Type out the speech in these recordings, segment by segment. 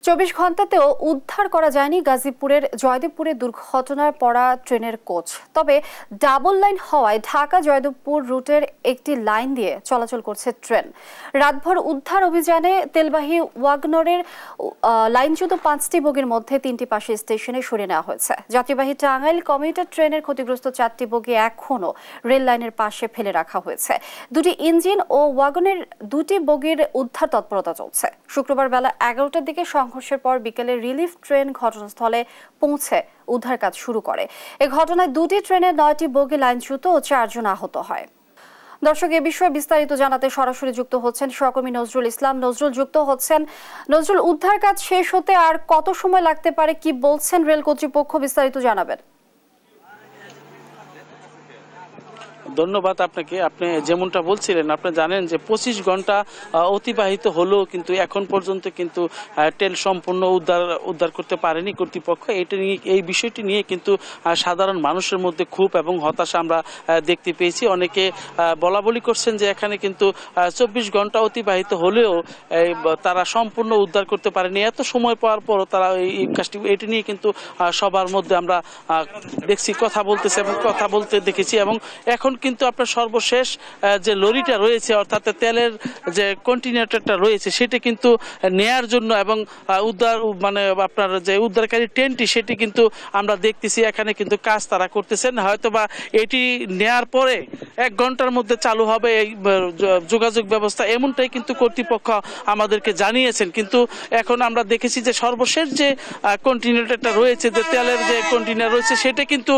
24 ঘন্টাতেও উদ্ধার করা যায়নি গাজীপুরের জয়দেবপুরে দুর্ঘটনার পড়া ট্রেনের কোচ। তবে ডাবল লাইন হওয়ায় ঢাকা জয়দেবপুর রুটের একটি লাইন দিয়ে চলাচল করছে ট্রেন। রাতভর উদ্ধার অভিযানে তেলবাহী ওয়াগনরের লাইনচ্যুত 5টি বগির মধ্যে 3টি পাশে স্টেশনে সরিয়ে নেওয়া হয়েছে। যাত্রীবাহী টাঙ্গাইল কমিউটার ট্রেনের ক্ষতিগ্রস্ত 4টি বগি এখনও রেল লাইনের পাশে ফেলে রাখা হয়েছে। দুটি ইঞ্জিন ও ওয়াগনের 2টি বগির উদ্ধার তৎপরতা চলছে। শুক্রবার বেলা 11টার দিকে সংঘর্ষের পর বিকেলে রিলিফ ট্রেন ঘটনাস্থলে পৌঁছে উদ্ধার কাজ শুরু করে। এই ঘটনায় 2টি ট্রেনের 9টি বগি লাইনচ্যুত ও 4 জন আহত হয়। দর্শক, এ বিষয়ে বিস্তারিত জানাতে সরাসরি যুক্ত হচ্ছেন সহকর্মী নজরুল ইসলাম। নজরুল যুক্ত হচ্ছেন। নজরুল, উদ্ধার কাজ শেষ হতে আর কত সময় লাগতে পারে, কি বলছেন রেল কর্তৃপক্ষ, বিস্তারিত জানাবেন। ধন্যবাদ আপনাকে। আপনি যেমনটা বলছিলেন, আপনি জানেন যে 25 ঘন্টা অতিবাহিত হলেও কিন্তু এখন পর্যন্ত কিন্তু ট্রেন সম্পূর্ণ উদ্ধার করতে পারেনি কর্তৃপক্ষ। এই বিষয়টি নিয়ে কিন্তু সাধারণ মানুষের মধ্যে ক্ষোভ এবং হতাশা আমরা দেখতে পেয়েছি। অনেকে বলা বলি করছেন যে এখানে কিন্তু 24 ঘন্টা অতিবাহিত হলেও তারা সম্পূর্ণ উদ্ধার করতে পারেনি। এত সময় পাওয়ার পরও তারা এই কাজটি, এটি নিয়ে কিন্তু সবার মধ্যে আমরা দেখছি, কথা বলতেছে এবং কথা বলতে দেখেছি। এবং এখন কিন্তু আপনার সর্বশেষ যে লরিটা রয়েছে, অর্থাৎ তেলের যে কন্টেইনারটা রয়েছে, সেটা কিন্তু নেয়ার জন্য এবং আপনার যে উদ্ধারকারী ট্রেনটি, সেটি কিন্তু আমরা দেখতেছি এখানে কিন্তু কাজ তারা করতেছেন। হয়তোবা এটি নেয়ার পরে 1 ঘন্টার মধ্যে চালু হবে এই যোগাযোগ ব্যবস্থা, এমনটাই কিন্তু কর্তৃপক্ষ আমাদেরকে জানিয়েছেন। কিন্তু এখন আমরা দেখেছি যে সর্বশেষ যে কন্টেইনারটা রয়েছে, যে তেলের যে কন্টেইনার রয়েছে, সেটা কিন্তু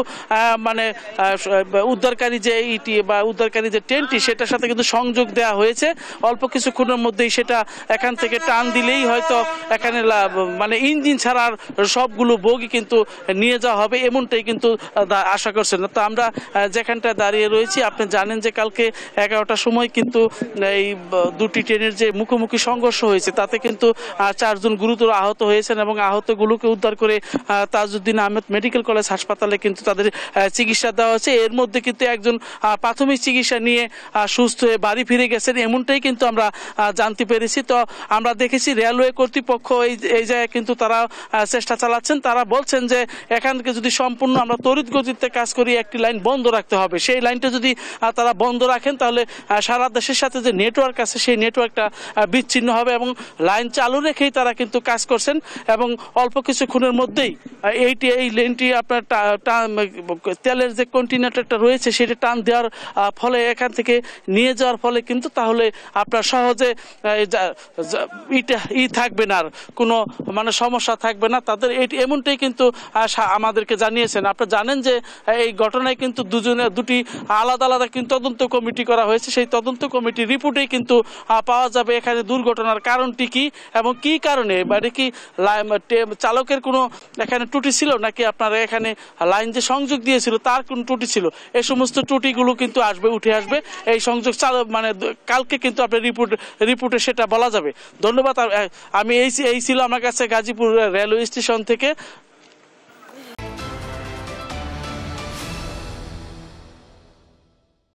উদ্ধারকারী যে উদ্ধারকারী যে ট্রেনটি, সেটার সাথে কিন্তু সংযোগ দেওয়া হয়েছে। অল্প কিছুক্ষণের মধ্যেই সেটা এখান থেকে টান দিলেই হয়তো এখানে ইঞ্জিন ছাড়ার সবগুলো বগি কিন্তু নিয়ে যাওয়া হবে, এমনটাই কিন্তু আশা করছেন। তো আমরা যেখানটা দাঁড়িয়ে রয়েছি, আপনি জানেন যে কালকে 11টার সময় কিন্তু এই 2টি ট্রেনের যে মুখোমুখি সংঘর্ষ হয়েছে, তাতে কিন্তু 4 জন গুরুতর আহত হয়েছেন এবং আহতগুলোকে উদ্ধার করে তাজউদ্দিন আহমেদ মেডিকেল কলেজ হাসপাতালে কিন্তু তাদের চিকিৎসা দেওয়া হয়েছে। এর মধ্যে কিন্তু একজন প্রাথমিক চিকিৎসা নিয়ে সুস্থ হয়ে বাড়ি ফিরে গেছেন, এমনটাই কিন্তু আমরা জানতে পেরেছি। তো আমরা দেখেছি রেলওয়ে কর্তৃপক্ষ এই জায়গায় কিন্তু তারা চেষ্টা চালাচ্ছেন। তারা বলছেন যে এখানকে যদি সম্পূর্ণ আমরা তড়িৎ গতিতে কাজ করি, একটি লাইন বন্ধ রাখতে হবে। সেই লাইনটা যদি তারা বন্ধ রাখেন, তাহলে সারা দেশের সাথে যে নেটওয়ার্ক আছে, সেই নেটওয়ার্কটা বিচ্ছিন্ন হবে। এবং লাইন চালু রেখেই তারা কিন্তু কাজ করছেন এবং অল্প কিছুক্ষণের মধ্যেই এই লাইনটি আপনার তেলের যে কন্টেইনারটা রয়েছে, সেটা টান দেওয়ার ফলে, এখান থেকে নিয়ে যাওয়ার ফলে কিন্তু তাহলে আপনার সহজে থাকবে না, আর কোনো সমস্যা থাকবে না তাদের। এমনটাই কিন্তু আমাদেরকে জানিয়েছেন। আপনারা জানেন যে এই ঘটনায় কিন্তু 2টি আলাদা আলাদা কিন্তু তদন্ত কমিটি করা হয়েছে। সেই তদন্ত কমিটির রিপোর্টেই কিন্তু পাওয়া যাবে এখানে দুর্ঘটনার কারণটি কি এবং কি কারণে, কি চালকের কোনো এখানে ত্রুটি ছিল, নাকি আপনারা এখানে লাইন যে সংযোগ দিয়েছিল তার কোন ত্রুটি ছিল। এই সমস্ত ত্রুটিগুলো কিন্তু উঠে আসবে এই সংযোগ কালকে কিন্তু আপনার রিপোর্টে সেটা বলা যাবে। ধন্যবাদ। আমি এই ছিল আমার কাছে গাজীপুর রেলওয়ে স্টেশন থেকে